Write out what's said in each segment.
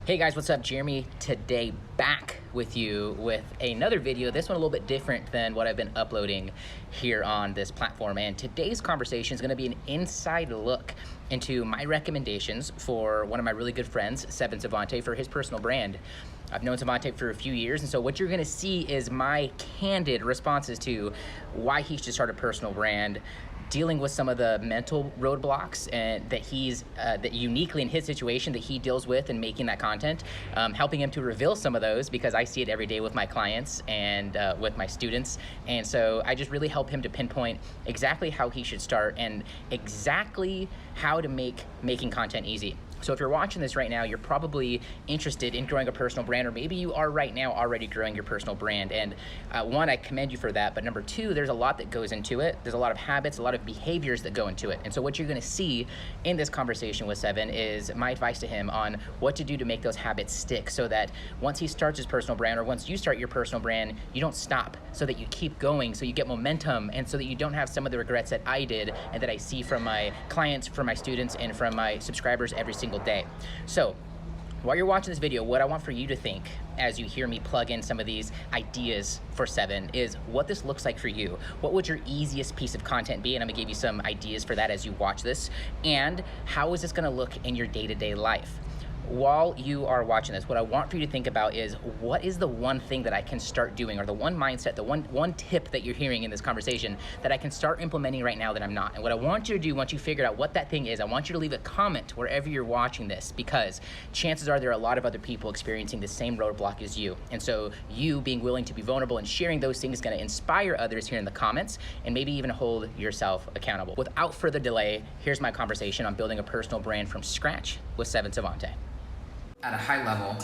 Hey guys, what's up? Jeremy today back with you with another video. This one a little bit different than what I've been uploading here on this platform. And today's conversation is going to be an inside look into my recommendations for one of my really good friends, Sevfen Sevante, for his personal brand. I've known Sevante for a few years, and so what you're gonna see is my candid responses to why he should start a personal brand, dealing with some of the mental roadblocks and that uniquely in his situation that he deals with in making that content, helping him to reveal some of those because I see it every day with my clients and with my students. And so I just really help him to pinpoint exactly how he should start and exactly how to make making content easy. So if you're watching this right now, you're probably interested in growing a personal brand, or maybe you are right now already growing your personal brand. And one, I commend you for that. But number two, there's a lot that goes into it. There's a lot of habits, a lot of behaviors that go into it. And so what you're gonna see in this conversation with Sevfen is my advice to him on what to do to make those habits stick so that once he starts his personal brand, or once you start your personal brand, you don't stop, so that you keep going, so you get momentum, and so that you don't have some of the regrets that I did and that I see from my clients, from my students, and from my subscribers every single day. So while you're watching this video, what I want for you to think as you hear me plug in some of these ideas for Sevfen is what this looks like for you. What would your easiest piece of content be? And I'm gonna give you some ideas for that as you watch this. And how is this gonna look in your day-to-day life? While you are watching this, what I want for you to think about is what is the one thing that I can start doing, or the one mindset, the one tip that you're hearing in this conversation that I can start implementing right now that I'm not. And what I want you to do once you figure out what that thing is, I want you to leave a comment wherever you're watching this, because chances are there are a lot of other people experiencing the same roadblock as you. And so you being willing to be vulnerable and sharing those things is gonna inspire others here in the comments and maybe even hold yourself accountable. Without further delay, here's my conversation on building a personal brand from scratch with Sevfen Sevante. At a high level,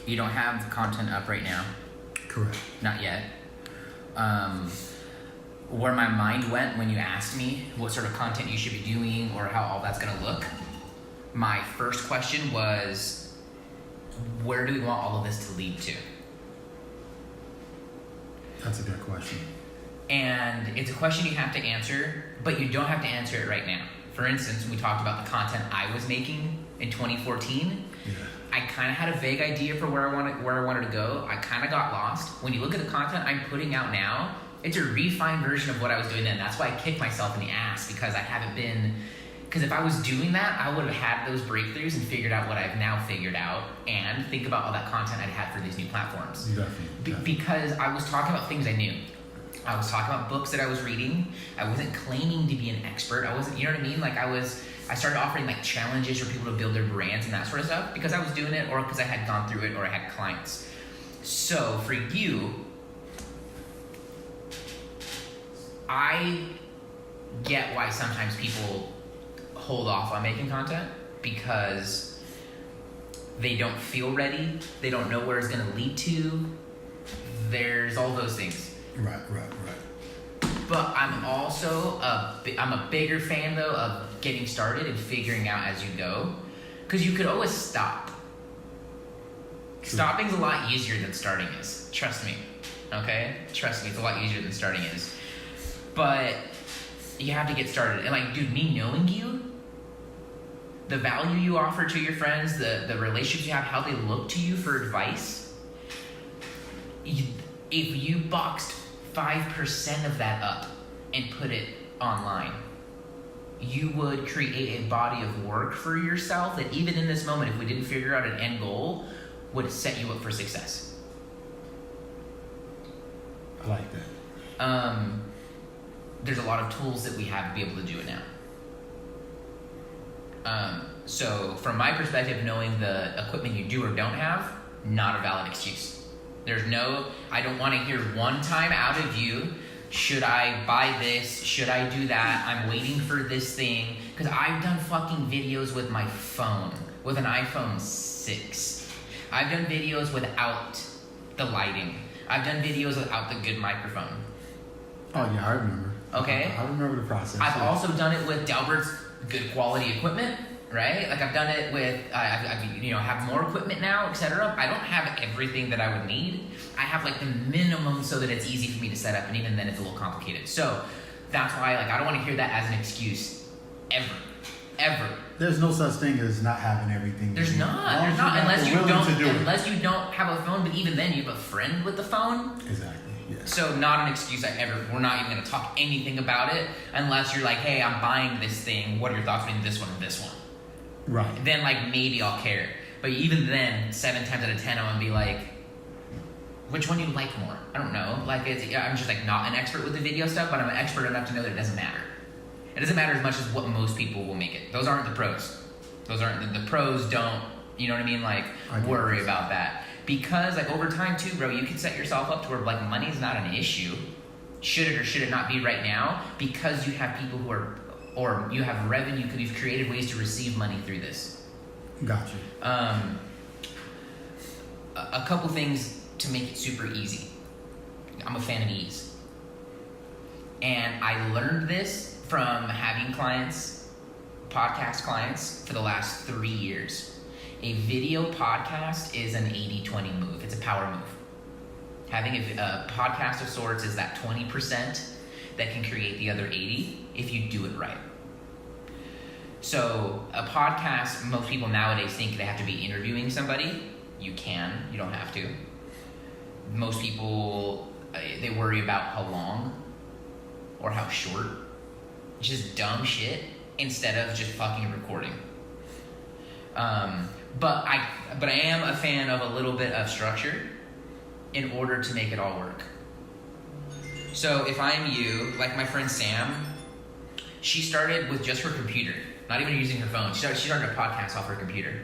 you don't have content up right now. Correct. Not yet. Where my mind went when you asked me what sort of content you should be doing or how all that's gonna look, my first question was, where do we want all of this to lead to? That's a good question. And it's a question you have to answer, but you don't have to answer it right now. For instance, when we talked about the content I was making in 2014, I kind of had a vague idea for where I wanted to go. I kind of got lost. When you look at the content I'm putting out now, it's a refined version of what I was doing then. That's why I kicked myself in the ass, because I haven't been, because if I was doing that, I would have had those breakthroughs and figured out what I've now figured out, and think about all that content I'd had for these new platforms. Definitely. Because I was talking about things I knew. I was talking about books that I was reading. I wasn't claiming to be an expert. I wasn't, you know what I mean? Like I started offering like challenges for people to build their brands and that sort of stuff because I was doing it, or because I had gone through it, or I had clients. So for you, I get why sometimes people hold off on making content because they don't feel ready. They don't know where it's gonna lead to. There's all those things. Right. But I'm also I'm a bigger fan though of getting started and figuring out as you go, because you could always stop. True. Stopping's a lot easier than starting is. Trust me. Okay? Trust me, it's a lot easier than starting is. But you have to get started. And like, dude, me knowing you, the value you offer to your friends, the relationships you have, how they look to you for advice, if you boxed 5% of that up and put it online, you would create a body of work for yourself that even in this moment, if we didn't figure out an end goal, would set you up for success. I like that. There's a lot of tools that we have to be able to do it now. So from my perspective, knowing the equipment you do or don't have, not a valid excuse. I don't want to hear one time out of you, should I buy this? Should I do that? I'm waiting for this thing. Because I've done fucking videos with my phone, with an iPhone 6. I've done videos without the lighting. I've done videos without the good microphone. Oh yeah, I remember. Okay? I remember the process. I've also done it with Delbert's good quality equipment. Right? Like I've done it with, I've have more equipment now, etc. I don't have everything that I would need. I have like the minimum so that it's easy for me to set up, and even then it's a little complicated. So that's why I don't want to hear that as an excuse ever. ever. There's no such thing as not having everything. There's not. There's not unless you don't have a phone. But even then, you have a friend with the phone. Exactly. Yeah. So not an excuse we're not even going to talk anything about it unless you're like, hey, I'm buying this thing. What are your thoughts between this one and this one? Right. Then like maybe I'll care. But even then, 7 times out of 10, I'm going to be like, which one do you like more? I don't know. Like I'm just like not an expert with the video stuff, but I'm an expert enough to know that it doesn't matter. It doesn't matter as much as what most people will make it. Those aren't the pros. Those aren't the pros. Don't, you know what I mean? Like worry about that. Because like over time too, bro, you can set yourself up to where like money's not an issue. Should it or should it not be right now? Because you have people who are, or you have revenue because you've created ways to receive money through this. Gotcha. A couple things to make it super easy. I'm a fan of ease. And I learned this from having clients, podcast clients, for the last 3 years. A video podcast is an 80-20 move. It's a power move. Having a podcast of sorts is that 20% that can create the other 80 if you do it right. So a podcast, most people nowadays think they have to be interviewing somebody. You can, you don't have to. Most people, they worry about how long or how short. It's just dumb shit instead of just fucking recording. But I am a fan of a little bit of structure in order to make it all work. So if I'm you, like my friend Sam, she started with just her computer, not even using her phone. She started a podcast off her computer.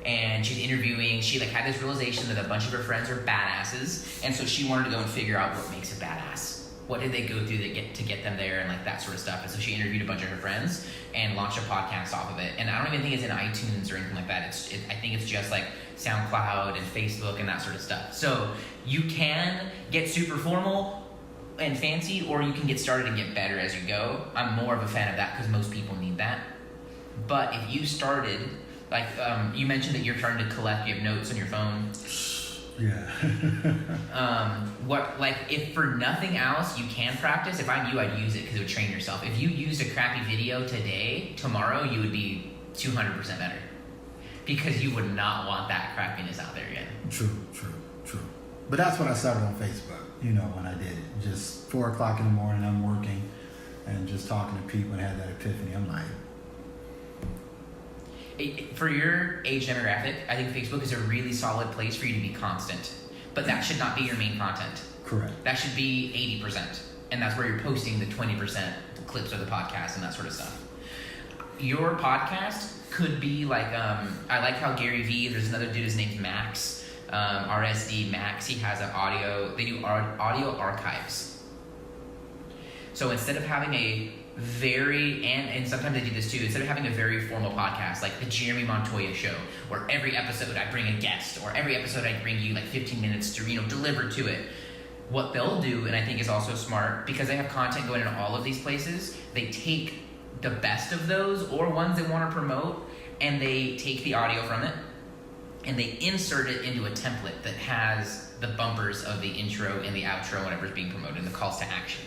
And she's interviewing, she like had this realization that a bunch of her friends are badasses, and so she wanted to go and figure out what makes a badass. What did they go through to get them there and like that sort of stuff. And so she interviewed a bunch of her friends and launched a podcast off of it. And I don't even think it's in iTunes or anything like that. I think it's just like SoundCloud and Facebook and that sort of stuff. So you can get super formal and fancy, or you can get started and get better as you go. I'm more of a fan of that because most people need that. But if you started, like you mentioned that you're starting to collect, you have notes on your phone. Yeah. If for nothing else you can practice, if I'm you, I'd use it because it would train yourself. If you used a crappy video today, tomorrow you would be 200% better because you would not want that crappiness out there again. True. But that's what I started on Facebook, when I did it. Just 4 o'clock in the morning, I'm working and just talking to people and had that epiphany. I'm like, for your age demographic, I think Facebook is a really solid place for you to be constant. But that should not be your main content. Correct. That should be 80%. And that's where you're posting the 20% clips of the podcast and that sort of stuff. Your podcast could be like, I like how Gary Vee, there's another dude, his name's Max, RSD Max, he has they do audio archives. So instead of having a and sometimes I do this too, instead of having a very formal podcast like the Jeremy Montoya show, where every episode I bring a guest, or every episode I bring you like 15 minutes to deliver to it, what they'll do, and I think is also smart, because they have content going in all of these places, they take the best of those or ones they want to promote, and they take the audio from it and they insert it into a template that has the bumpers of the intro and the outro, whatever's being promoted, and the calls to action.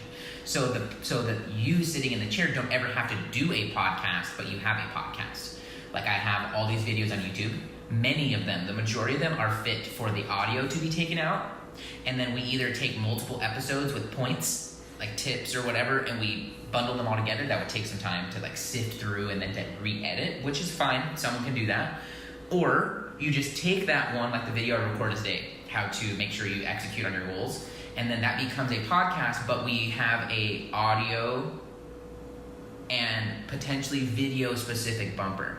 So that you sitting in the chair don't ever have to do a podcast, but you have a podcast. Like I have all these videos on YouTube. Many of them, the majority of them, are fit for the audio to be taken out. And then we either take multiple episodes with points, like tips or whatever, and we bundle them all together. That would take some time to like sift through and then to re-edit, which is fine. Someone can do that. Or you just take that one, like the video I recorded today, how to make sure you execute on your goals, and then that becomes a podcast, but we have a audio and potentially video specific bumper.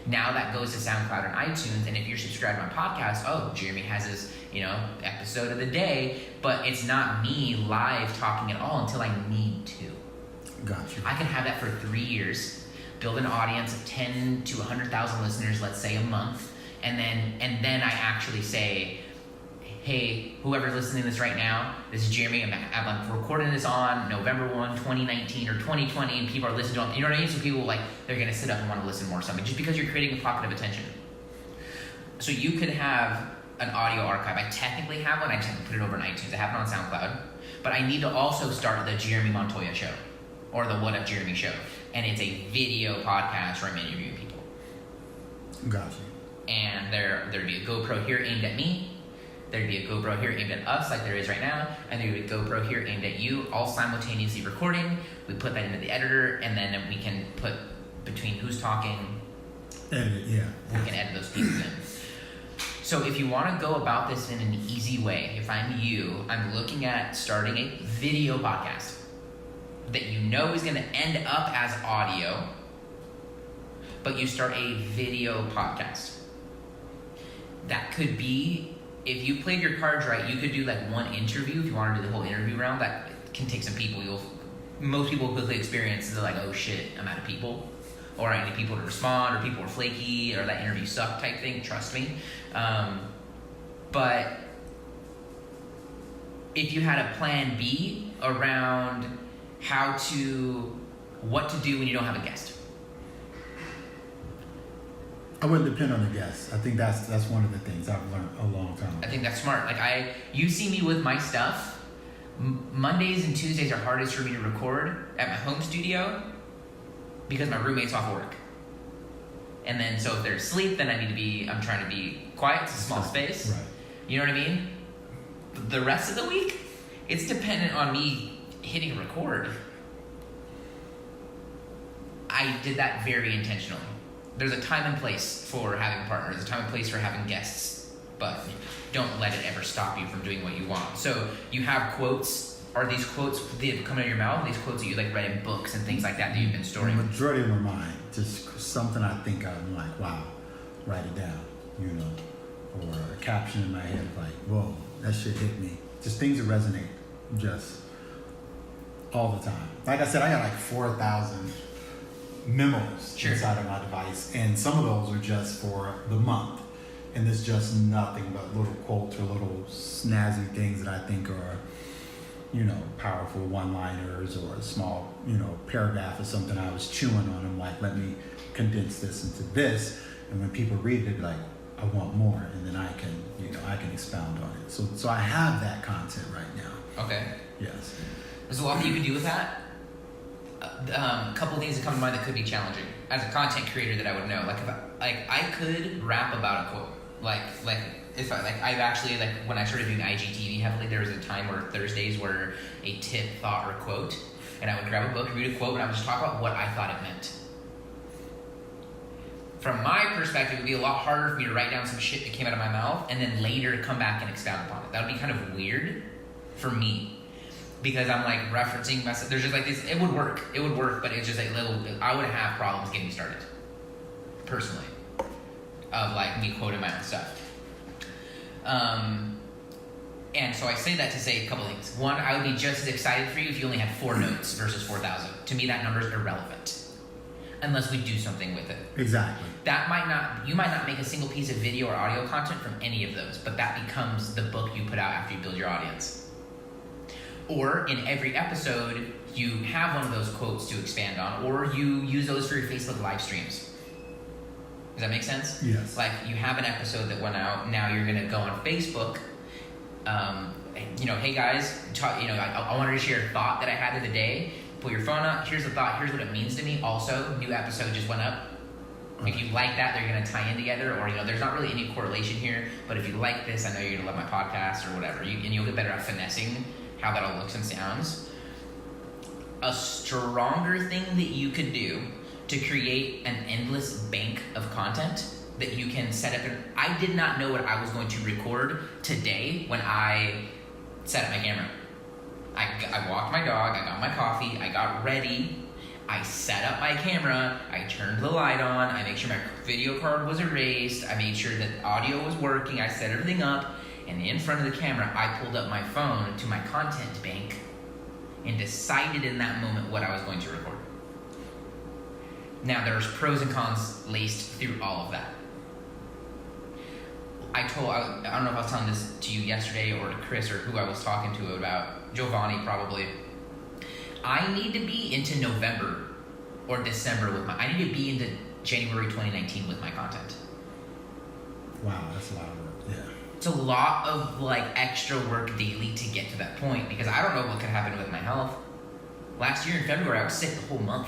Now that goes to SoundCloud and iTunes, and if you're subscribed to my podcast, Jeremy has his, episode of the day, but it's not me live talking at all until I need to. Gotcha. I can have that for 3 years, build an audience of 10 to 100,000 listeners, let's say a month, and then I actually say, hey, whoever's listening to this right now, this is Jeremy. I'm recording this on November 1, 2019 or 2020, and people are listening to it. You know what I mean? So people they're going to sit up and want to listen more or something, just because you're creating a pocket of attention. So you could have an audio archive. I technically have one. I just have to put it over on iTunes. I have it on SoundCloud. But I need to also start the Jeremy Montoya show or the What Up Jeremy show. and it's a video podcast where I'm interviewing people. Gotcha. And there'd be a GoPro here aimed at me. There'd be a GoPro here aimed at us, like there is right now, and there'd be a GoPro here aimed at you, all simultaneously recording. We put that into the editor, and then we can put between who's talking. Edit, yeah. We can edit those pieces in. So if you want to go about this in an easy way, if I'm you, I'm looking at starting a video podcast that you know is going to end up as audio, but you start a video podcast. That could be, if you played your cards right, you could do like one interview. If you want to do the whole interview round, that can take some people. Most people quickly experience, they're like, oh shit, I'm out of people. Or I need people to respond, or people are flaky, or that interview sucked type thing, trust me. But if you had a plan B around what to do when you don't have a guest. I wouldn't depend on the guests. I think that's one of the things I've learned a long time ago. I think that's smart. Like you see me with my stuff. Mondays and Tuesdays are hardest for me to record at my home studio because my roommate's off work. And then so if they're asleep, then I'm trying to be quiet. It's a small space. Right. You know what I mean? The rest of the week, it's dependent on me hitting record. I did that very intentionally. There's a time and place for having a partner. There's a time and place for having guests, but don't let it ever stop you from doing what you want. So you have quotes. Are these quotes that have come out of your mouth? These quotes that you like read in books and things like that you've been storing? The majority of them are mine. Just something I think of. I'm like, wow, write it down, or a caption in my head like, whoa, that shit hit me. Just things that resonate, just all the time. Like I said, I got like 4,000 memos inside of my device, and some of those are just for the month, and it's just nothing but little quotes or little snazzy things that I think are, powerful one-liners, or a small, paragraph of something I was chewing on. I'm like, let me condense this into this, and when people read it, they're like, I want more, and then I can expound on it. So I have that content right now. Okay. Yes. There's a lot that you can do with that. A couple things that come to mind that could be challenging as a content creator that I would know. Like I could rap about a quote. I've actually when I started doing IGTV heavily, there was a time where Thursdays were a tip, thought, or quote, and I would grab a book, read a quote, and I would just talk about what I thought it meant. From my perspective, it would be a lot harder for me to write down some shit that came out of my mouth and then later come back and expound upon it. That would be kind of weird for me. Because I'm like referencing there's just like this, it would work, but it's just like I would have problems getting started, personally, of like me quoting my own stuff. And so I say that to say a couple things. One, I would be just as excited for you if you only had 4 notes versus 4,000. To me, that number is irrelevant, unless we do something with it. Exactly. You might not make a single piece of video or audio content from any of those, but that becomes the book you put out after you build your audience. Or in every episode, you have one of those quotes to expand on, or you use those for your Facebook live streams. Does that make sense? Yes. Like you have an episode that went out, now you're going to go on Facebook. Hey guys, I wanted to share a thought that I had of the day. Pull your phone up, here's the thought, here's what it means to me. Also, new episode just went up. If you like that, they're going to tie in together, or there's not really any correlation here, but if you like this, I know you're going to love my podcast or whatever. You'll get better at finessing how that all looks and sounds. A stronger thing that you could do to create an endless bank of content that you can set up. I did not know what I was going to record today when I set up my camera. I walked my dog, I got my coffee, I got ready, I set up my camera, I turned the light on, I made sure my video card was erased, I made sure that audio was working, I set everything up, and in front of the camera, I pulled up my phone to my content bank and decided in that moment what I was going to record. Now, there's pros and cons laced through all of that. I don't know if I was telling this to you yesterday or to Chris or who I was talking to about, Giovanni probably. I need to be into November or December I need to be into January 2019 with my content. Wow, that's a lot of work, yeah. It's a lot of extra work daily to get to that point because I don't know what could happen with my health. Last year in February, I was sick the whole month.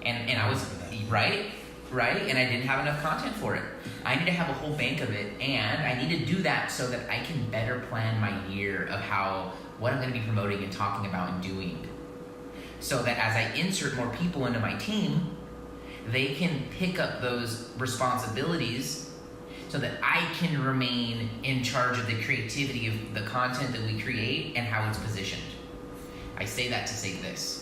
And I was, right, and I didn't have enough content for it. I need to have a whole bank of it, and I need to do that so that I can better plan my year of what I'm going to be promoting and talking about and doing. So that as I insert more people into my team, they can pick up those responsibilities so that I can remain in charge of the creativity of the content that we create and how it's positioned. I say that to say this.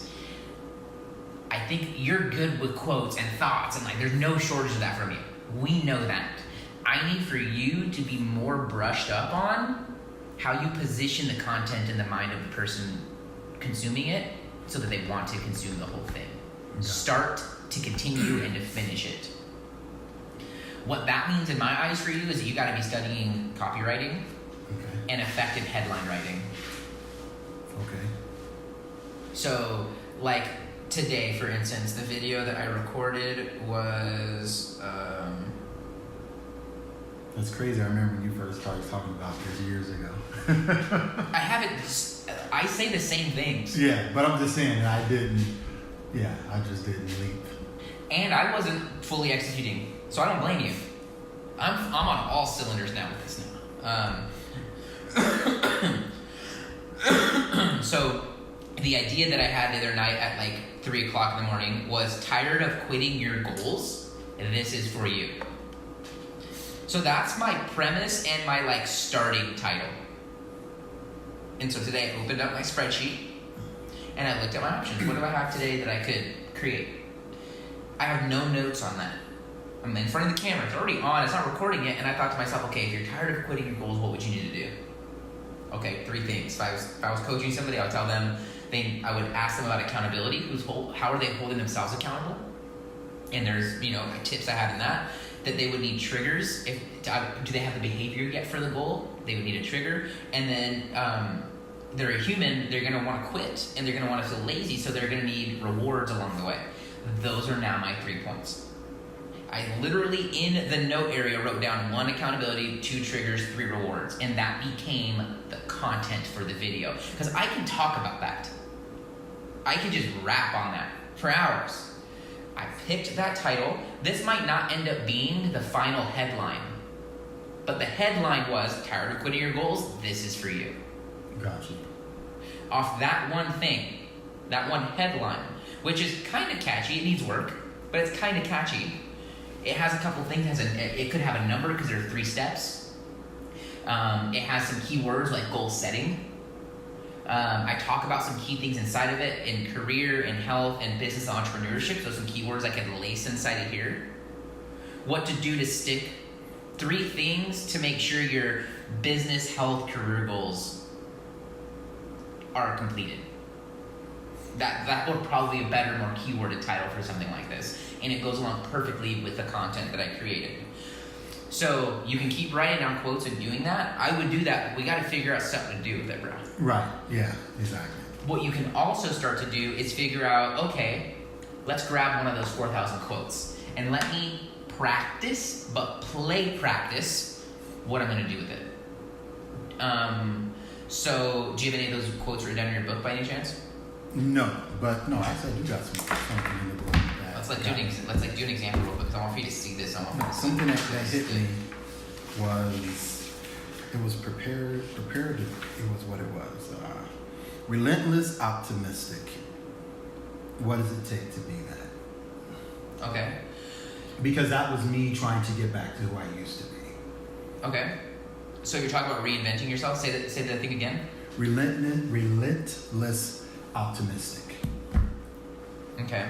I think you're good with quotes and thoughts, and there's no shortage of that from you. We know that. I need for you to be more brushed up on how you position the content in the mind of the person consuming it so that they want to consume the whole thing. Okay. Start to continue and to finish it. What that means in my eyes for you is that you got to be studying copywriting and effective headline writing. Okay. So, today, for instance, the video that I recorded was... That's crazy. I remember when you first started talking about this years ago. I say the same things. Yeah, but I'm just saying I just didn't leap. And I wasn't fully executing, so I don't blame you. I'm on all cylinders now with this now. So the idea that I had the other night at 3 o'clock in the morning was tired of quitting your goals. This is for you. So that's my premise and my starting title. And so today I opened up my spreadsheet and I looked at my options. What do I have today that I could create? I have no notes on that. I'm in front of the camera. It's already on. It's not recording yet. And I thought to myself, okay, if you're tired of quitting your goals, what would you need to do? Okay, 3 things. If I was coaching somebody, I would tell them, I would ask them about accountability. How are they holding themselves accountable? And there's, tips I have in that they would need triggers. Do they have the behavior yet for the goal? They would need a trigger. And then they're a human. They're going to want to quit, and they're going to want to feel lazy, so they're going to need rewards along the way. Those are now my 3 points. I literally, in the note area, wrote down 1 accountability, 2 triggers, 3 rewards. And that became the content for the video. Because I can talk about that. I can just rap on that for hours. I picked that title. This might not end up being the final headline. But the headline was, tired of quitting your goals? This is for you. Gotcha. Off that one thing, that one headline, which is kind of catchy. It needs work, but it's kind of catchy. It has a couple things. It could have a number because there are 3 steps. It has some keywords like goal setting. I talk about some key things inside of it in career and health and business entrepreneurship. So some keywords I can lace inside of here. What to do to stick. 3 things to make sure your business, health, career goals are completed. That would probably be a better, more keyworded title for something like this. And it goes along perfectly with the content that I created. So you can keep writing down quotes and doing that. I would do that, but we got to figure out something to do with it, bro. Right, yeah, exactly. What you can also start to do is figure out, okay, let's grab one of those 4,000 quotes and let me practice, but play practice, what I'm going to do with it. So do you have any of those quotes written down in your book by any chance? No, actually I do got something in the book. Let's do an example real quick because I want for you to see this. Something that hit me was prepared. It was what it was. Relentless optimistic. What does it take to be that? Okay. Because that was me trying to get back to who I used to be. Okay. So you're talking about reinventing yourself? Say that thing again. Relentless optimistic. Okay.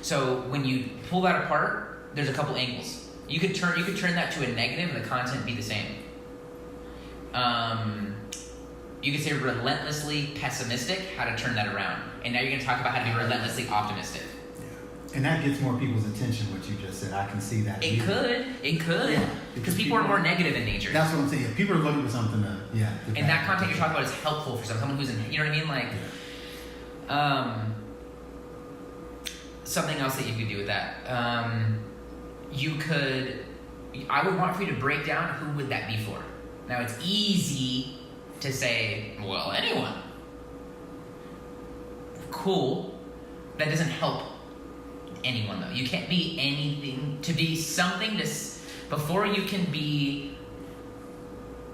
So when you pull that apart, there's a couple angles. You could turn that to a negative and the content be the same. You could say relentlessly pessimistic, how to turn that around. And now you're going to talk about how to be relentlessly optimistic. Yeah. And that gets more people's attention, what you just said. I can see that. It could. Yeah, because people are more negative in nature. That's what I'm saying. People are looking for something to, and that content you're talking about is helpful for someone who's in, you know what I mean? Something else that you could do with that. I would want for you to break down who would that be for. Now it's easy to say, well, anyone. Cool. That doesn't help anyone though. You can't be anything to be something before you can be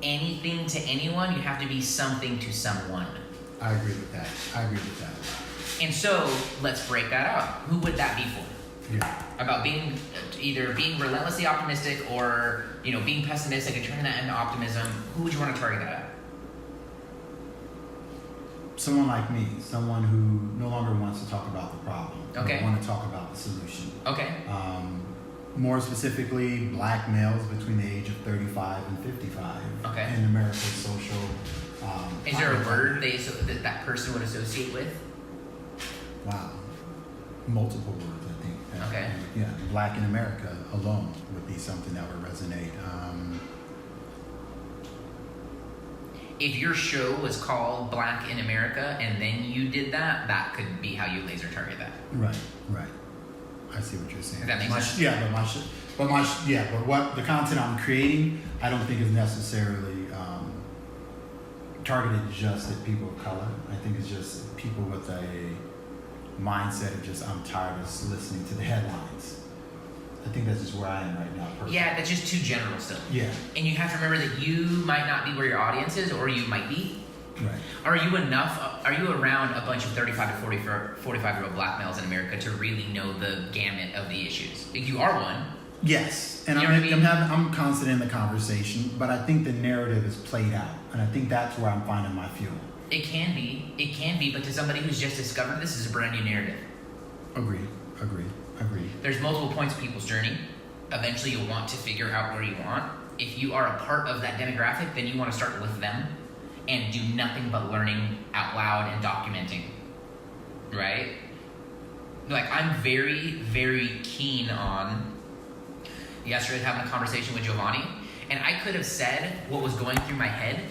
anything to anyone, you have to be something to someone. I agree with that. And so let's break that out. Who would that be for? Yeah. About either being relentlessly optimistic or, being pessimistic and turning that into optimism. Who would you want to target that at? Someone like me, someone who no longer wants to talk about the problem. Okay. They want to talk about the solution. Okay. More specifically, black males between the age of 35 and 55. Okay. In America's social. Is there a word that person would associate with? Wow. Multiple words, I think. Okay. Yeah, black in America alone would be something that would resonate. If your show was called Black in America and then you did that, that could be how you laser target that. Right. I see what you're saying. Does that make sense? Yeah, but what the content I'm creating, I don't think is necessarily targeted just at people of color. I think it's just people with a mindset of just, I'm tired of listening to the headlines. I think that's just where I am right now. Personally. Yeah, that's just too general still. Yeah. And you have to remember that you might not be where your audience is, or you might be. Right. Are you around a bunch of 35 to 45-year-old black males in America to really know the gamut of the issues? Like, you are one. Yes, and You know what I mean? I'm constant in the conversation, but I think the narrative is played out, and I think that's where I'm finding my fuel. It can be, but to somebody who's just discovered this is a brand new narrative. Agreed. There's multiple points of people's journey. Eventually you'll want to figure out where you want. If you are a part of that demographic, then you want to start with them and do nothing but learning out loud and documenting, right? Like, I'm very, very keen on, yesterday having a conversation with Giovanni, and I could have said what was going through my head,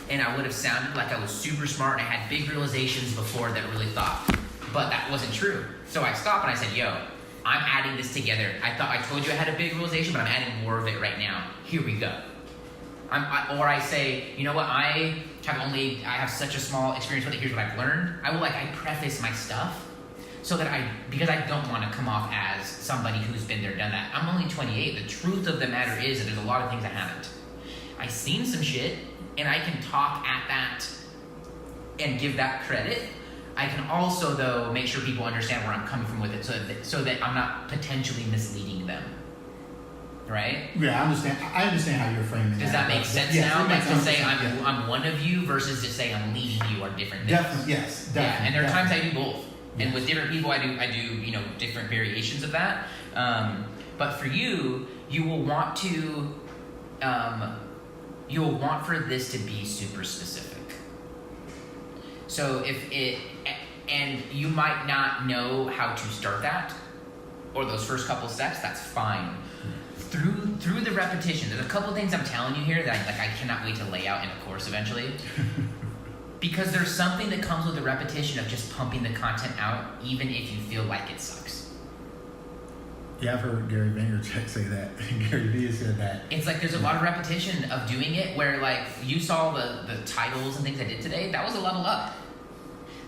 and I would have sounded like I was super smart and I had big realizations before that really thought, but that wasn't true. So I stopped and I said, yo, I'm adding this together. I told you I had a big realization, but I'm adding more of it right now. Here we go. Or I say, you know what, I have such a small experience with it, here's what I've learned. I preface my stuff so that because I don't want to come off as somebody who's been there, done that. I'm only 28. The truth of the matter is that there's a lot of things I haven't. I've seen some shit, and I can talk at that and give that credit. I can also, though, make sure people understand where I'm coming from with it so that I'm not potentially misleading them. Right? Yeah, I understand how you're framing Does that make sense now? Like, to say I'm one of you versus to say I'm leading you are different things. Definitely. Yeah, and there are times I do both. Yes. And with different people, I do different variations of that. But for you will want for this to be super specific. So and you might not know how to start that, or those first couple steps, that's fine. Through the repetition, there's a couple things I'm telling you here that I cannot wait to lay out in a course eventually. Because there's something that comes with the repetition of just pumping the content out, even if you feel like it sucks. Yeah, I've heard Gary Vaynerchuk say that. Gary Vee said that. It's like there's a lot of repetition of doing it where, like, you saw the titles and things I did today, that was a level up.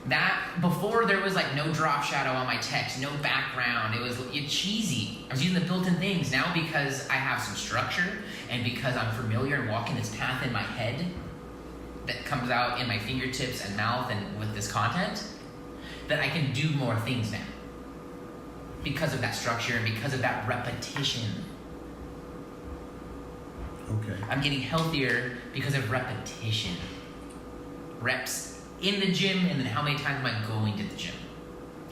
That, before there was like no drop shadow on my text, no background, it was cheesy. I was using the built-in things. Now, because I have some structure and because I'm familiar and walking this path in my head that comes out in my fingertips and mouth and with this content, that I can do more things now. Because of that structure and because of that repetition. Okay. I'm getting healthier because of repetition. Reps in the gym, and then how many times am I going to the gym?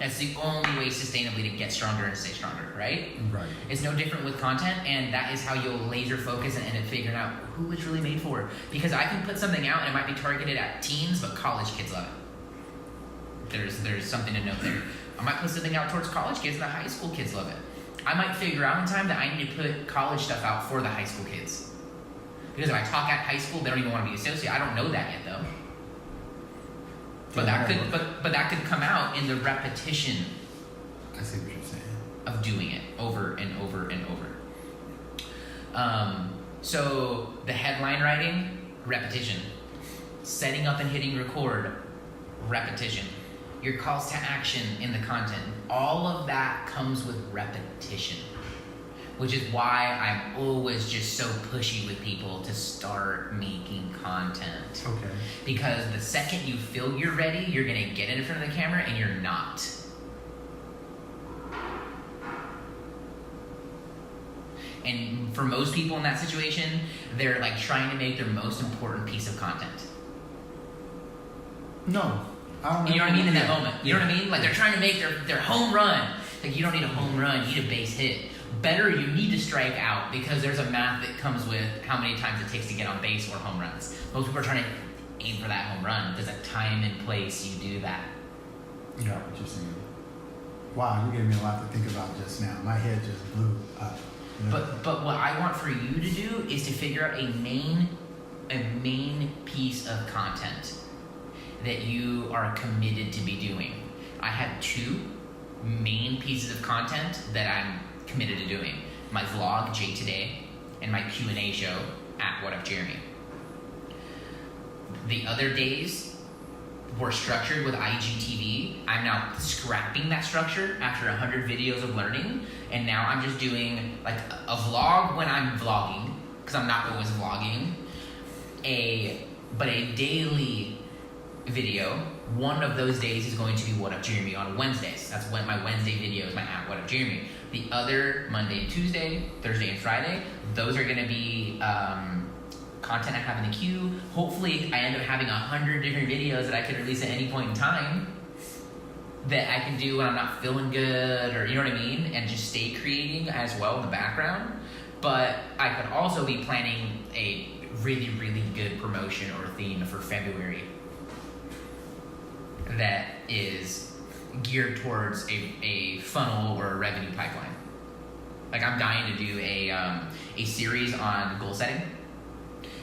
That's the only way sustainably to get stronger and stay stronger, right? Right. It's no different with content, and that is how you'll laser focus and end up figuring out who it's really made for. Because I can put something out and it might be targeted at teens, but college kids love it. There's something to note there. I might put something out towards college kids and the high school kids love it. I might figure out in time that I need to put college stuff out for the high school kids. Because if I talk at high school, they don't even want to be associated. I don't know that yet, though. But that could come out in the repetition. I see what you're saying. Of doing it over and over and over. So the headline writing, repetition. Setting up and hitting record, repetition. your calls to action in the content, all of that comes with repetition, which is why I'm always just so pushy with people to start making content. Okay. Because the second you feel you're ready, you're gonna get in front of the camera and you're not. And for most people in that situation, they're like trying to make their most important piece of content. No. I don't know. You know what I mean? In that moment. You know what I mean? Like they're trying to make their home run. Like you don't need a home run, you need a base hit. Better, you need to strike out because there's a math that comes with how many times it takes to get on base or home runs. Most people are trying to aim for that home run. There's a time and place you do that. Yeah, what you're saying. Wow, you gave me a lot to think about just now. My head just blew up. You know? But what I want for you to do is to figure out a main piece of content that you are committed to be doing. I have 2 main pieces of content that I'm committed to doing. My vlog, Jay Today, and my Q&A show at What Up Jeremy. The other days were structured with IGTV. I'm now scrapping that structure after 100 videos of learning, and now I'm just doing like a vlog when I'm vlogging, because I'm not always vlogging, but a daily video. One of those days is going to be What Up Jeremy on Wednesdays. That's when my Wednesday video is my at What Up Jeremy. The other Monday and Tuesday, Thursday and Friday, those are going to be content I have in the queue. Hopefully I end up having 100 different videos that I could release at any point in time that I can do when I'm not feeling good, or you know what I mean, and just stay creating as well in the background. But I could also be planning a really, really good promotion or theme for February that is geared towards a funnel or a revenue pipeline. Like I'm dying to do a series on goal setting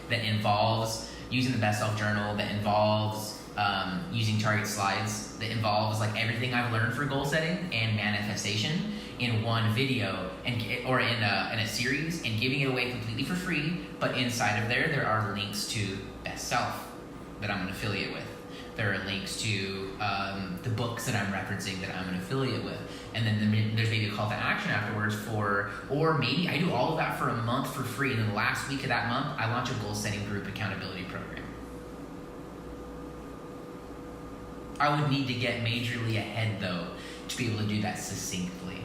that involves using the Best Self Journal, that involves using target slides, that involves like everything I've learned for goal setting and manifestation in one video or in a series, and giving it away completely for free. But inside of there are links to Best Self that I'm an affiliate with. There are links to the books that I'm referencing that I'm an affiliate with. And then there's maybe a call to action afterwards or maybe I do all of that for a month for free. And then the last week of that month, I launch a goal setting group accountability program. I would need to get majorly ahead though to be able to do that succinctly.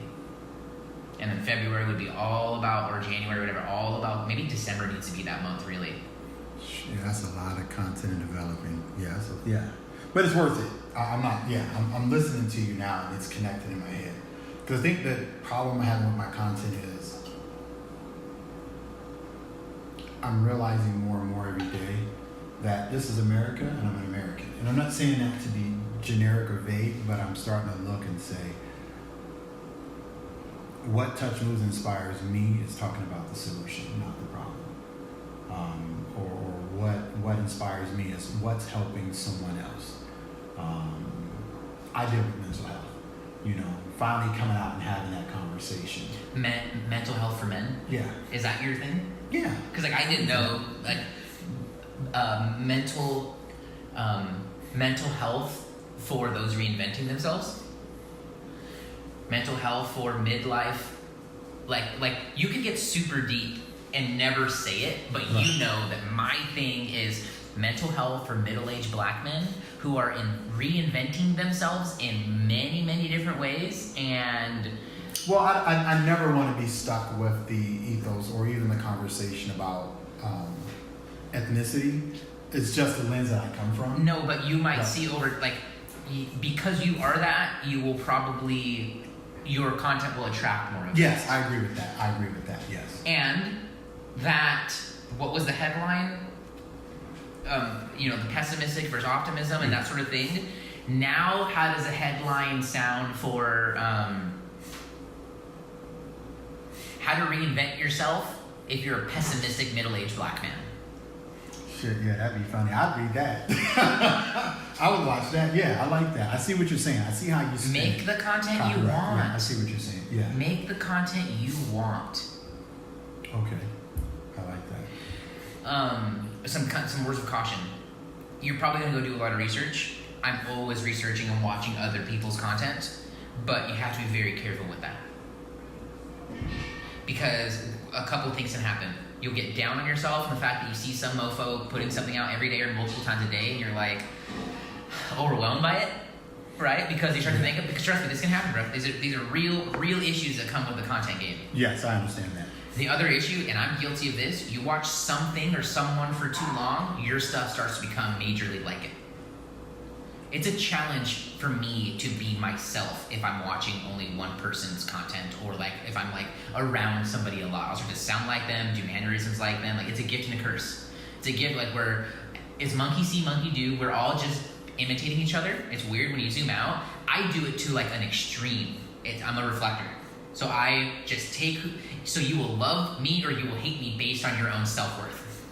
And then February would be all about, or January, whatever, all about, maybe December needs to be that month really. Yeah, that's a lot of content in developing. Yeah, yeah. But it's worth it. I'm listening to you now and it's connected in my head. Because I think the problem I have with my content is I'm realizing more and more every day that this is America and I'm an American. And I'm not saying that to be generic or vague, but I'm starting to look and say, what Touch Moves inspires me is talking about the solution, not the problem. Or what inspires me is what's helping someone else. I deal with mental health, finally coming out and having that conversation. Mental health for men? Yeah. Is that your thing? Yeah. Because I didn't know, mental health for those reinventing themselves. Mental health for midlife. Like you could get super deep and never say it, but right. You know that my thing is mental health for middle-aged black men who are reinventing themselves in many, many different ways. And well, I never want to be stuck with the ethos or even the conversation about ethnicity. It's just the lens that I come from. No, but you might see over, because you are that, you will probably, your content will attract more of Yes, I agree with that. Yes. And that, what was the headline? The pessimistic versus optimism and that sort of thing. Now, how does a headline sound for how to reinvent yourself if you're a pessimistic middle-aged black man? Shit, yeah, that'd be funny. I'd read that. I would watch that. Yeah, I like that. I see what you're saying. I see how you make the content you want. Yeah, I see what you're saying. Yeah. Make the content you want. Okay, I like that. Some words of caution. You're probably gonna go do a lot of research I'm always researching and watching other people's content, but you have to be very careful with that. Because a couple of things can happen. You'll get down on yourself and the fact that you see some mofo putting something out every day or multiple times a day, and you're like overwhelmed by it, right? Because you start to think, because trust me, this can happen, bro. These are real issues that come with the content game. Yes, I understand that. The other issue, and I'm guilty of this, you watch something or someone for too long, your stuff starts to become majorly like it. It's a challenge for me to be myself if I'm watching only one person's content, or like if I'm like around somebody a lot. I'll start to sound like them, do mannerisms like them. Like, it's a gift and a curse. It's a gift, like, where it's monkey see, monkey do. We're all just imitating each other. It's weird when you zoom out. I do it to like an extreme. I'm a reflector. So I just so you will love me or you will hate me based on your own self-worth.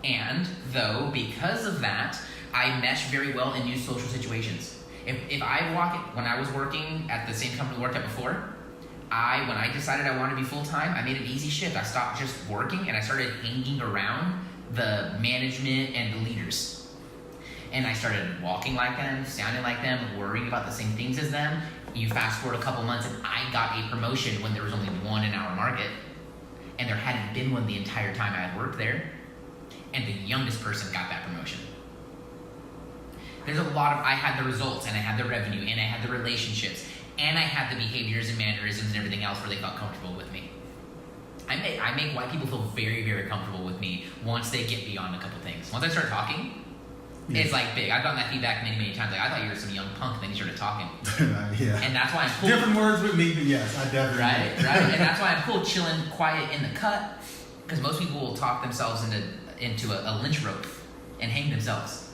And though, because of that, I mesh very well in new social situations. If I when I was working at the same company I worked at before, when I decided I wanted to be full-time, I made an easy shift. I stopped just working and I started hanging around the management and the leaders. And I started walking like them, sounding like them, worrying about the same things as them. You fast forward a couple months and I got a promotion when there was only one in our market. And there hadn't been one the entire time I had worked there. And the youngest person got that promotion. There's I had the results, and I had the revenue, and I had the relationships, and I had the behaviors and mannerisms and everything else where they felt comfortable with me. I make white people feel very, very comfortable with me once they get beyond a couple things. Once I start talking, it's like big. I've gotten that feedback many, many times. Like, I thought you were some young punk, and then you started talking. Yeah. And that's why I'm cool. Different words with me, but yes, I definitely. Right. And that's why I'm cool, chilling, quiet in the cut, because most people will talk themselves into a lynch rope and hang themselves.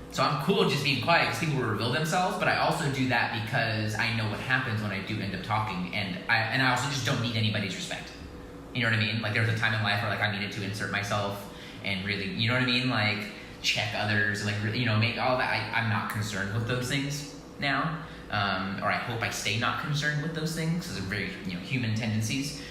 So I'm cool just being quiet because people will reveal themselves, but I also do that because I know what happens when I do end up talking, and I also just don't need anybody's respect. You know what I mean? Like, there was a time in life where like I needed to insert myself and really, you know what I mean? Like, check others, like, really, make all that. I'm not concerned with those things now, or I hope I stay not concerned with those things because they're very human tendencies.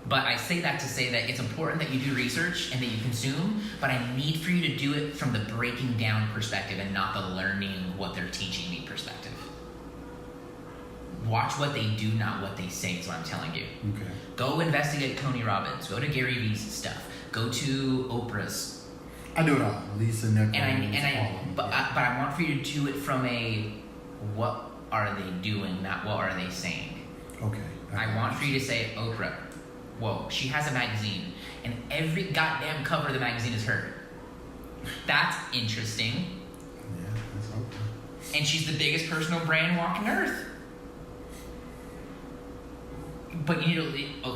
But I say that to say that it's important that you do research and that you consume, but I need for you to do it from the breaking down perspective and not the learning what they're teaching me perspective. Watch what they do, not what they say, is what I'm telling you. Okay. Go investigate Tony Robbins. Go to Gary Vee's stuff. Go to Oprah's. I do it all. Lisa, Nicole, but I want for you to do it from a what are they doing, not what are they saying. Okay. I want for you to say, Oprah, whoa, she has a magazine, and every goddamn cover of the magazine is her. That's interesting. Yeah, that's Oprah. And she's the biggest personal brand walking earth. But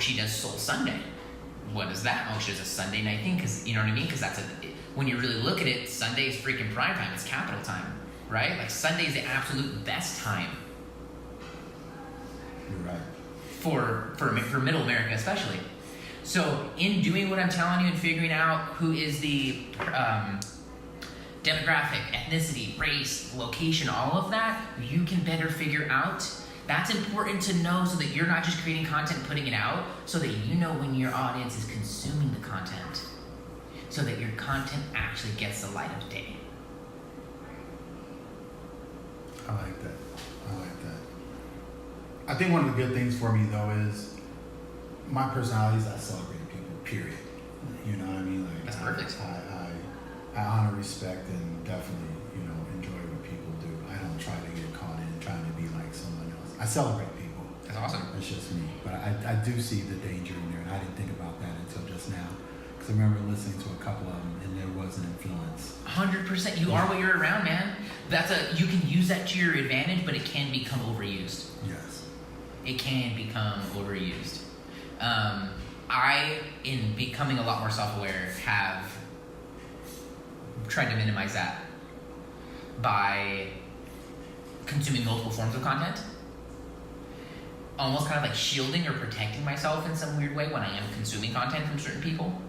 she does Soul Sunday. What is that? Oh, she does a Sunday night thing, because you know what I mean? Because when you really look at it, Sunday is freaking prime time. It's capital time, right? Like, Sunday is the absolute best time. You're right. For middle America especially. So in doing what I'm telling you and figuring out who is the demographic, ethnicity, race, location, all of that, you can better figure out. That's important to know so that you're not just creating content and putting it out, so that you know when your audience is consuming the content, so that your content actually gets the light of day. I like that. I think one of the good things for me, though, is my personality is I celebrate people, period. You know what I mean? Like, that's perfect. I honor, respect, and definitely, enjoy what people do. I don't try to get caught in trying to be like someone else. I celebrate people. That's awesome. It's just me. But I do see the danger in there, and I didn't think about that until just now. Because I remember listening to a couple of them, and there was an influence. 100%. You are what you're around, man. You can use that to your advantage, but it can become overused. Yes. It can become overused. In becoming a lot more self-aware, have tried to minimize that by consuming multiple forms of content. Almost kind of like shielding or protecting myself in some weird way when I am consuming content from certain people.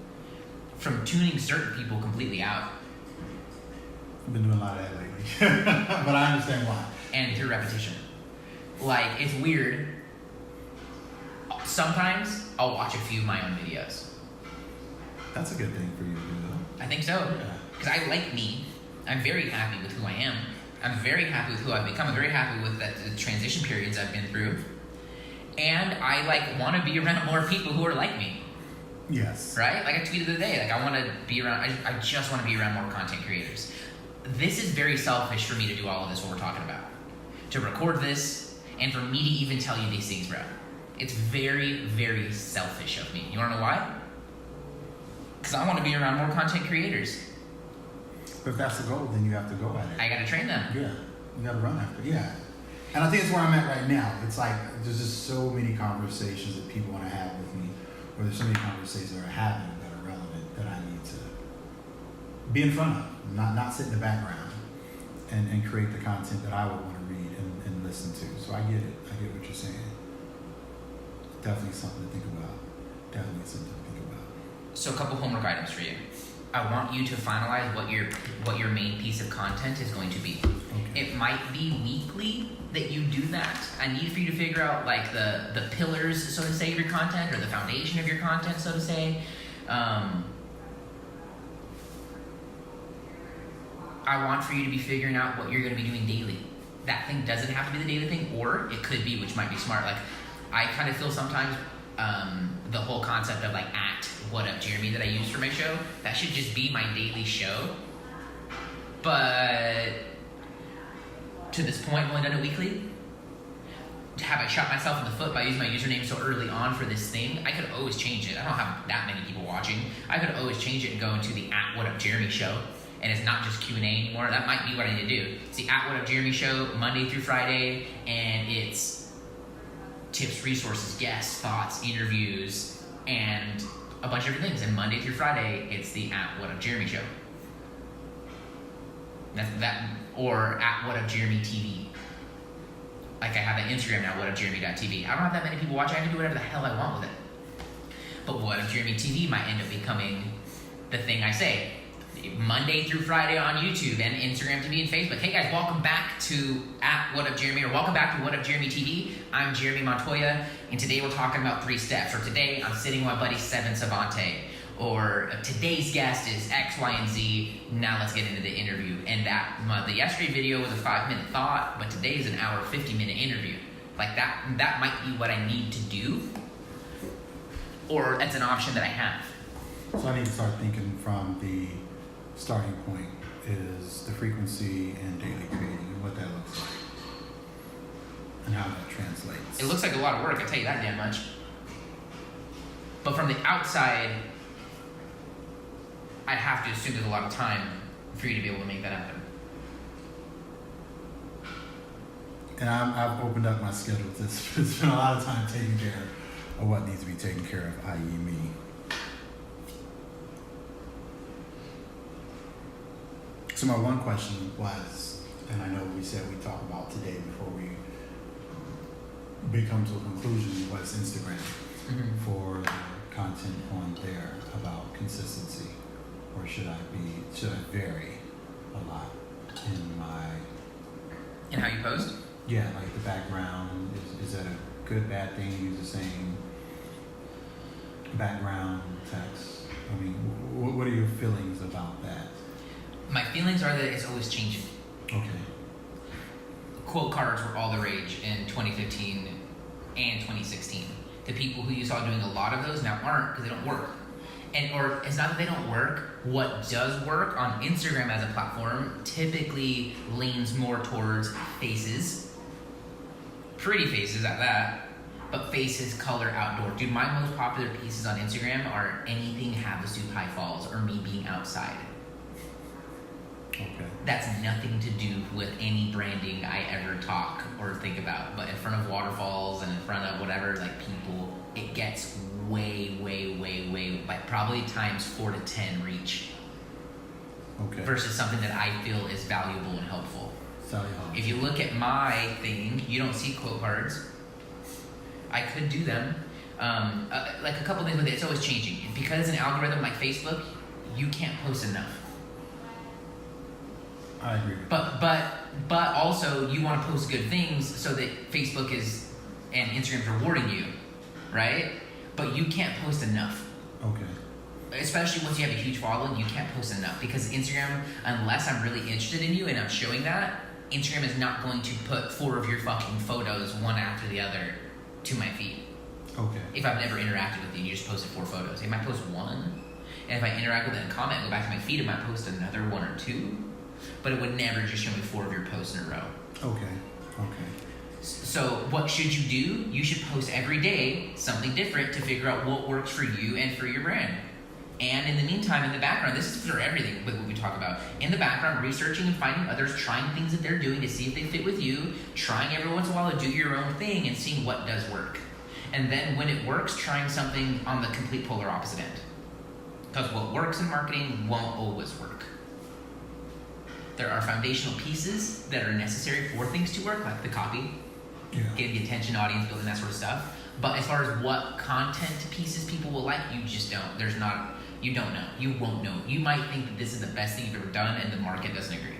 From tuning certain people completely out. I've been doing a lot of that lately. But I understand why. And through repetition. Like, it's weird. Sometimes I'll watch a few of my own videos. That's a good thing for you to do, though. I think so. Yeah. Because I like me. I'm very happy with who I am. I'm very happy with who I've become. I'm very happy with the transition periods I've been through. And I like want to be around more people who are like me. Yes. Right? Like I tweeted the other day, like I want to be around, I just want to be around more content creators. This is very selfish for me to do all of this, what we're talking about. To record this, and for me to even tell you these things, bro. It's very, very selfish of me. You want to know why? Because I want to be around more content creators. But if that's the goal, then you have to go at it. I got to train them. Yeah. You got to run after it. Yeah. And I think it's where I'm at right now. It's like there's just so many conversations that people want to have with me, or there's so many conversations that are happening that are relevant that I need to be in front of, not sit in the background and create the content that I would want to read and listen to. So I get it. I get what you're saying. Definitely something to think about. Definitely something to think about. So a couple homework items for you. I want you to finalize what your main piece of content is going to be. Okay. It might be weekly that you do that. I need for you to figure out like the pillars, so to say, of your content, or the foundation of your content, so to say. I want for you to be figuring out what you're going to be doing daily. That thing doesn't have to be the daily thing, or it could be, which might be smart. Like I kind of feel sometimes the whole concept of like at What Up Jeremy that I use for my show, that should just be my daily show. But to this point, I've only done it weekly. Have I shot myself in the foot by using my username so early on for this thing? I could always change it. I don't have that many people watching. I could always change it and go into the at What Up Jeremy show. And it's not just Q&A anymore. That might be what I need to do. It's the at What Up Jeremy show, Monday through Friday, and it's tips, resources, guests, thoughts, interviews, and a bunch of different things. And Monday through Friday, it's the at What Up Jeremy show. That or at What Up Jeremy TV. Like I have an Instagram now, whatupjeremy.tv. I don't have that many people watching. I can do whatever the hell I want with it. But What Up Jeremy TV might end up becoming the thing I say. Monday through Friday on YouTube and Instagram TV and Facebook. Hey guys, welcome back to at What Up Jeremy, or welcome back to What Up Jeremy TV. I'm Jeremy Montoya, and today we're talking about 3 steps. Or today I'm sitting with my buddy Sevfen Sevante. Or today's guest is X, Y, and Z. Now let's get into the interview. And the yesterday video was a 5-minute thought, but today is an hour 50-minute interview. Like that might be what I need to do, or that's an option that I have. So I need to start thinking from the starting point is the frequency and daily creating and what that looks like and how that translates. It looks like a lot of work, I tell you that damn much. But from the outside, I'd have to assume there's a lot of time for you to be able to make that happen. And I've opened up my schedule to spend a lot of time taking care of what needs to be taken care of, i.e. me. So my one question was, and I know we said we talk about today before we come to a conclusion, was Instagram for the content on there about consistency, or should I vary a lot in my... In how you post? Yeah, like the background, is that a good, bad thing to use the same background text? I mean, what are your feelings about that? My feelings are that it's always changing. Okay. Quote cards were all the rage in 2015 and 2016. The people who you saw doing a lot of those now aren't, because they don't work. Or it's not that they don't work. What does work on Instagram as a platform typically leans more towards faces, pretty faces at that, but faces, color, outdoor. Dude, my most popular pieces on Instagram are anything Havasu High Falls or me being outside. Okay. That's nothing to do with any branding I ever talk or think about. But in front of waterfalls and in front of whatever, like people, it gets way, like probably times 4 to 10 reach. Okay. Versus something that I feel is valuable and helpful. Sorry, if you look at my thing, you don't see quote cards. I could do them. Like a couple things with it, it's always changing. Because it's an algorithm like Facebook, you can't post enough. I agree. But also you want to post good things so that Facebook and Instagram's rewarding you, right? But you can't post enough. Okay. especially once you have a huge following, you can't post enough because Instagram, unless I'm really interested in you and I'm showing that, Instagram is not going to put 4 of your fucking photos one after the other to my feed. Okay. If I've never interacted with you, you just posted 4 photos. It might post 1, and if I interact with it in a comment, go back to my feed, it might post another 1 or 2, but it would never just show me 4 of your posts in a row. Okay. So what should you do? You should post every day something different to figure out what works for you and for your brand. And in the meantime, in the background, this is for everything with what we talk about. In the background, researching and finding others, trying things that they're doing to see if they fit with you, trying every once in a while to do your own thing and seeing what does work. And then when it works, trying something on the complete polar opposite end. Because what works in marketing won't always work. There are foundational pieces that are necessary for things to work, like the copy, getting the attention, audience building, that sort of stuff. But as far as what content pieces people will like, you just don't. You don't know. You won't know. You might think that this is the best thing you've ever done, and the market doesn't agree.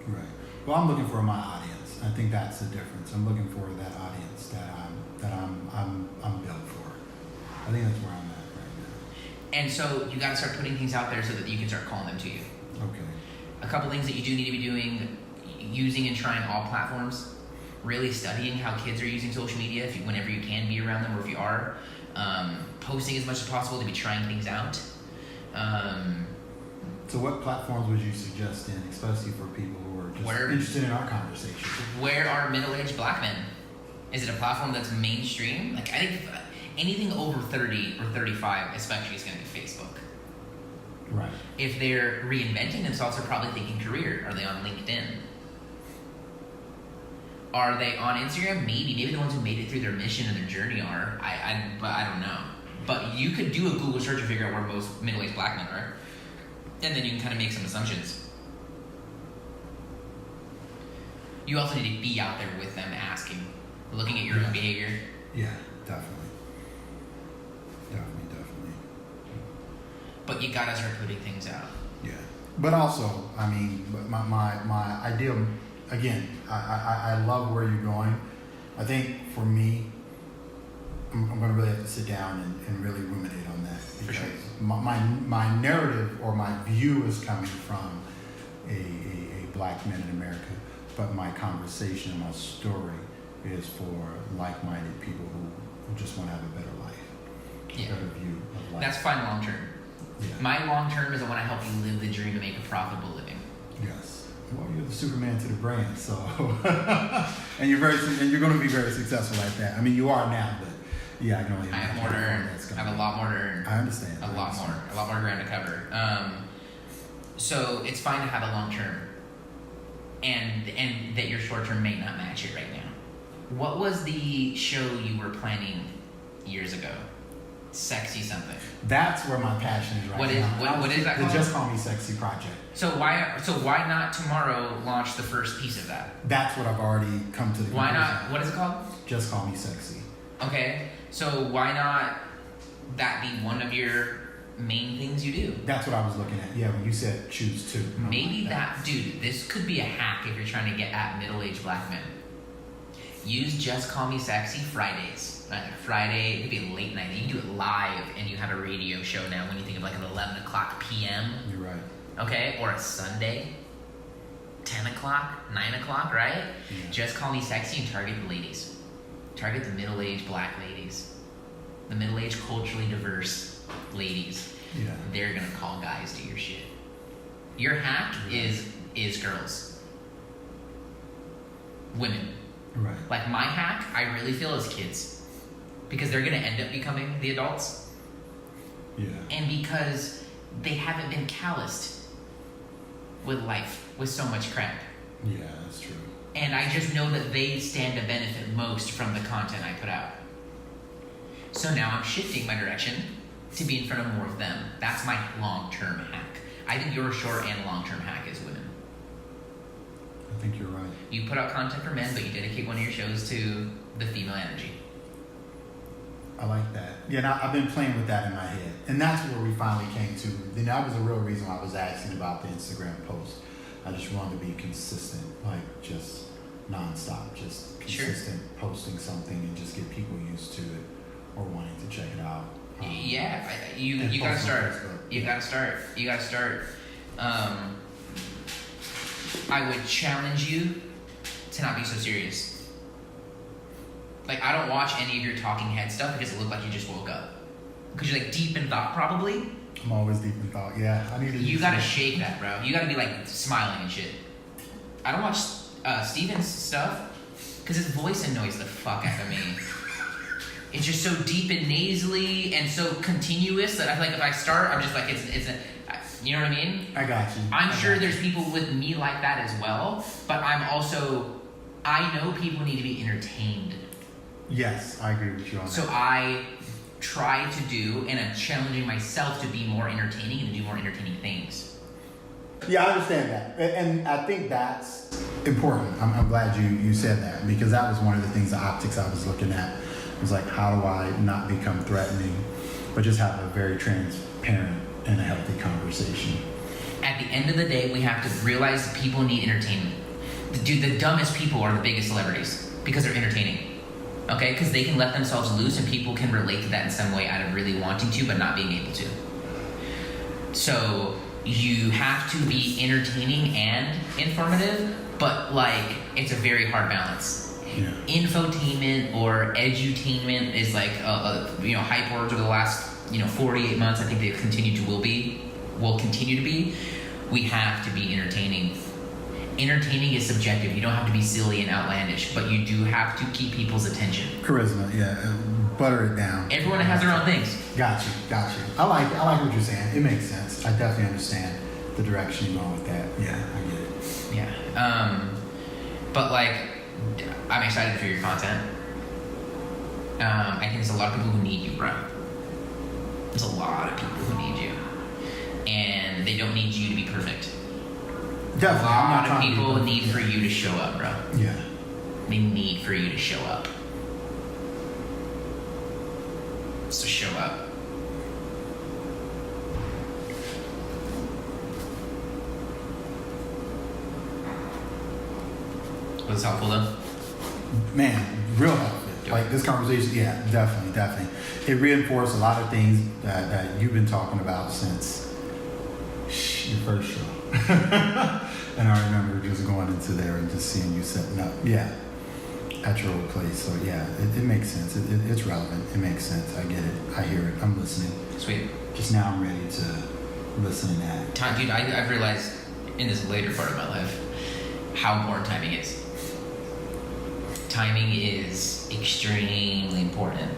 Right. Well, I'm looking for my audience. I think that's the difference. I'm looking for that audience that I'm built for. I think that's where I'm at right now. And so you got to start putting things out there so that you can start calling them to you. Okay. A couple things that you do need to be doing: using and trying all platforms. Really studying how kids are using social media, whenever you can be around them, or if you are, posting as much as possible to be trying things out. So what platforms would you suggest in, especially for people who are just interested in our conversation? Where are middle-aged black men? Is it a platform that's mainstream? Like, I think anything over 30 or 35 especially is going to be Facebook. Right. If they're reinventing themselves, they're probably thinking career. Are they on LinkedIn? Are they on Instagram? Maybe the ones who made it through their mission and their journey are. But I don't know. But you could do a Google search and figure out where most middle-aged black men are, and then you can kind of make some assumptions. You also need to be out there with them, asking, looking at your own behavior. Yeah, definitely. But you gotta start putting things out. Yeah, but also, I mean, my ideal. Again, I love where you're going. I think for me, I'm going to really have to sit down and really ruminate on that. Because for sure. my narrative or my view is coming from a black man in America, but my conversation, my story is for like-minded people who just want to have a better life, a better view of life. That's fine long term. Yeah. My long term is I want to help you live the dream and make a profitable living. Yes. Well, you're the Superman to the brand, so and you're going to be very successful at that. I mean, you are now, but yeah, I can only. I have more to earn. I have a lot more to earn. I understand. A lot more ground to cover. So it's fine to have a long term, and that your short term may not match it right now. What was the show you were planning years ago? Sexy something. That's where my passion is right now. What is that called? The Just Call Me Sexy project. So why not tomorrow launch the first piece of that? That's what I've already come to the conclusion. Why not? What is it called? Just Call Me Sexy. Okay. So why not that be one of your main things you do? That's what I was looking at. Yeah, when you said choose two. Maybe dude, this could be a hack if you're trying to get at middle-aged black men. Use Just Call Me Sexy Fridays. Friday, it could be a late night. You can do it live, and you have a radio show now when you think of like an 11 o'clock p.m. You're right. Okay, or a Sunday, 10 o'clock, 9 o'clock, right? Yeah. Just Call Me Sexy and target the ladies. Target the middle-aged black ladies. The middle-aged, culturally diverse ladies. Yeah. They're going to call guys to your shit. Your hack is girls. Women. Right. Like my hack, I really feel is kids. Because they're going to end up becoming the adults. Yeah. And because they haven't been calloused with life, with so much crap. Yeah, that's true. And I just know that they stand to benefit most from the content I put out. So now I'm shifting my direction to be in front of more of them. That's my long-term hack. I think your short and long-term hack is women. I think you're right. You put out content for men, but you dedicate one of your shows to the female energy. I like that. Yeah, and I've been playing with that in my head. And that's where we finally came to. Then that was the real reason why I was asking about the Instagram post. I just wanted to be consistent, like just nonstop, just consistent posting something and just get people used to it or wanting to check it out. Yeah, you gotta start. You gotta start. I would challenge you to not be so serious. Like, I don't watch any of your talking head stuff because it looked like you just woke up. Because you're like deep in thought, probably. I'm always deep in thought. Yeah, I need to. You gotta shake that, bro. You gotta be like smiling and shit. I don't watch Steven's stuff because his voice annoys the fuck out of me. It's just so deep and nasally and so continuous that I feel like if I start, I'm just like, you know what I mean? I got you. I'm sure there's people with me like that as well, but I know people need to be entertained. Yes, I agree with you on that. So I try to do, and I'm challenging myself to be more entertaining and to do more entertaining things. Yeah, I understand that. And I think that's important. I'm glad you said that, because that was one of the things, the optics I was looking at. It was like, how do I not become threatening, but just have a very transparent and a healthy conversation? At the end of the day, we have to realize that people need entertainment. The dumbest people are the biggest celebrities because they're entertaining. Okay? Because they can let themselves loose and people can relate to that in some way out of really wanting to but not being able to. So you have to be entertaining and informative, but like it's a very hard balance. Yeah. Infotainment or edutainment is like hype words over the last 48 months. I think they will continue to be. We have to be entertaining. Entertaining is subjective. You don't have to be silly and outlandish, but you do have to keep people's attention. Charisma, yeah. Butter it down. Everyone has their own things. Got you. I like what you're saying. It makes sense. I definitely understand the direction you're going with that. Yeah, I get it. Yeah. But like, I'm excited for your content. I think there's a lot of people who need you, bro. There's a lot of people who need you. And they don't need you to be perfect. Definitely. A lot of people need for you to show up, bro. Yeah. They need for you to show up. So show up. Was this helpful though? Man, real helpful. Like this conversation, yeah, definitely. It reinforced a lot of things that you've been talking about since your first show. And I remember just going into there and just seeing you setting up, at your old place. So yeah, it makes sense. It's relevant. It makes sense. I get it. I hear it. I'm listening. Sweet. Just now I'm ready to listen and act. Time, dude, I've realized in this later part of my life how important timing is. Timing is extremely important.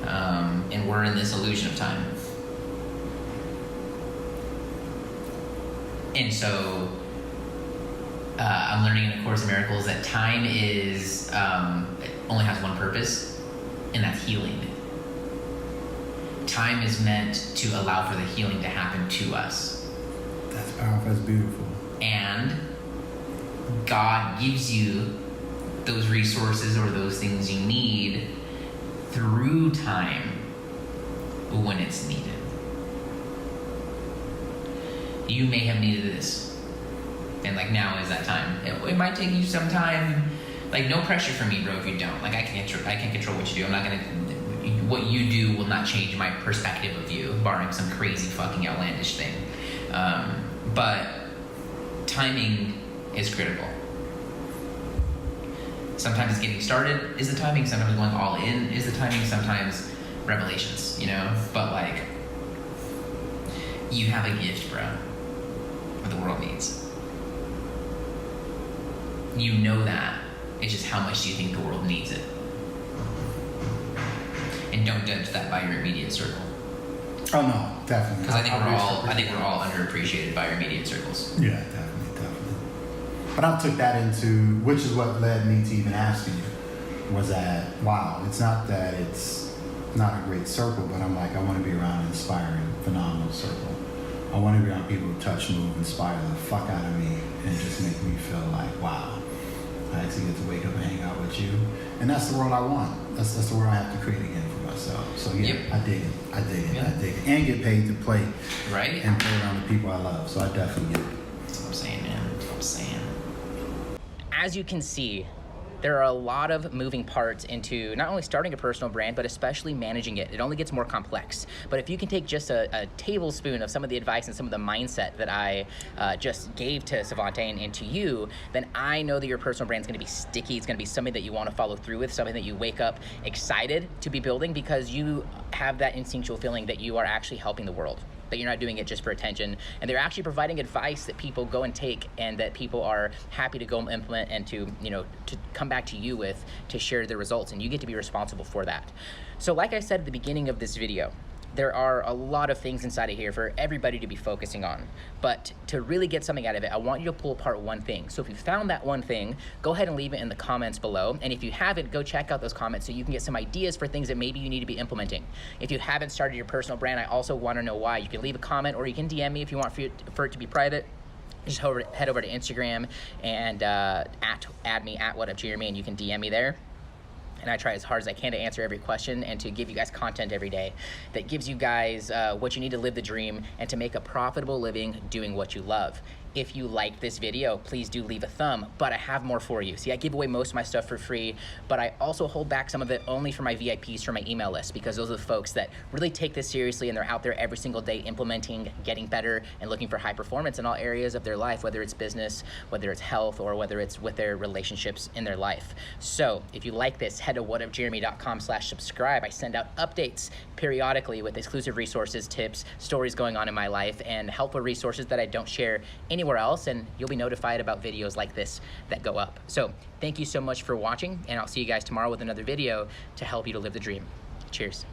And we're in this illusion of time. And so I'm learning in A Course in Miracles that time is only has one purpose, and that's healing. Time is meant to allow for the healing to happen to us. That's powerful. That's beautiful. And God gives you those resources or those things you need through time when it's needed. You may have needed this, and like now is that time. It might take you some time. Like no pressure from me, bro. If you don't, like I can control what you do. I'm not gonna. What you do will not change my perspective of you, barring some crazy fucking outlandish thing. But timing is critical. Sometimes it's getting started is the timing. Sometimes going all in is the timing. Sometimes revelations, But like, you have a gift, bro, that the world needs. You know that. It's just how much do you think the world needs it? And don't judge that by your immediate circle. Oh no, definitely. Because I think we're all underappreciated by our immediate circles. Yeah, definitely. But I took that into, which is what led me to even asking you, was that, wow, it's not that it's not a great circle, but I'm like, I want to be around an inspiring, phenomenal circle. I want to be around people who touch, move, inspire the fuck out of me, and just make me feel like, wow, I actually get to wake up and hang out with you. And that's the world I want. That's the world I have to create again for myself. So yeah, yep. I dig it. And get paid to play. Right. And play around the people I love. So I definitely get it. That's what I'm saying, man. That's what I'm saying. As you can see, there are a lot of moving parts into not only starting a personal brand, but especially managing it. It only gets more complex. But if you can take just a tablespoon of some of the advice and some of the mindset that I just gave to Sevante and to you, then I know that your personal brand is gonna be sticky. It's gonna be something that you wanna follow through with, something that you wake up excited to be building because you have that instinctual feeling that you are actually helping the world, that you're not doing it just for attention, and they're actually providing advice that people go and take and that people are happy to go and implement and to, you know, to come back to you with, to share the results, and you get to be responsible for that. So like I said at the beginning of this video, there are a lot of things inside of here for everybody to be focusing on. But to really get something out of it, I want you to pull apart one thing. So if you found that one thing, go ahead and leave it in the comments below. And if you haven't, go check out those comments so you can get some ideas for things that maybe you need to be implementing. If you haven't started your personal brand, I also want to know why. You can leave a comment or you can DM me if you want for it to be private. Just head over to Instagram and add me at @whatupjeremy, and you can DM me there. And I try as hard as I can to answer every question and to give you guys content every day that gives you guys what you need to live the dream and to make a profitable living doing what you love. If you like this video, please do leave a thumb, but I have more for you. See, I give away most of my stuff for free, but I also hold back some of it only for my VIPs from my email list, because those are the folks that really take this seriously and they're out there every single day implementing, getting better, and looking for high performance in all areas of their life, whether it's business, whether it's health, or whether it's with their relationships in their life. So if you like this, head to whatupjeremy.com/subscribe. I send out updates periodically with exclusive resources, tips, stories going on in my life, and helpful resources that I don't share anywhere else, and you'll be notified about videos like this that go up. So thank you so much for watching, and I'll see you guys tomorrow with another video to help you to live the dream. Cheers.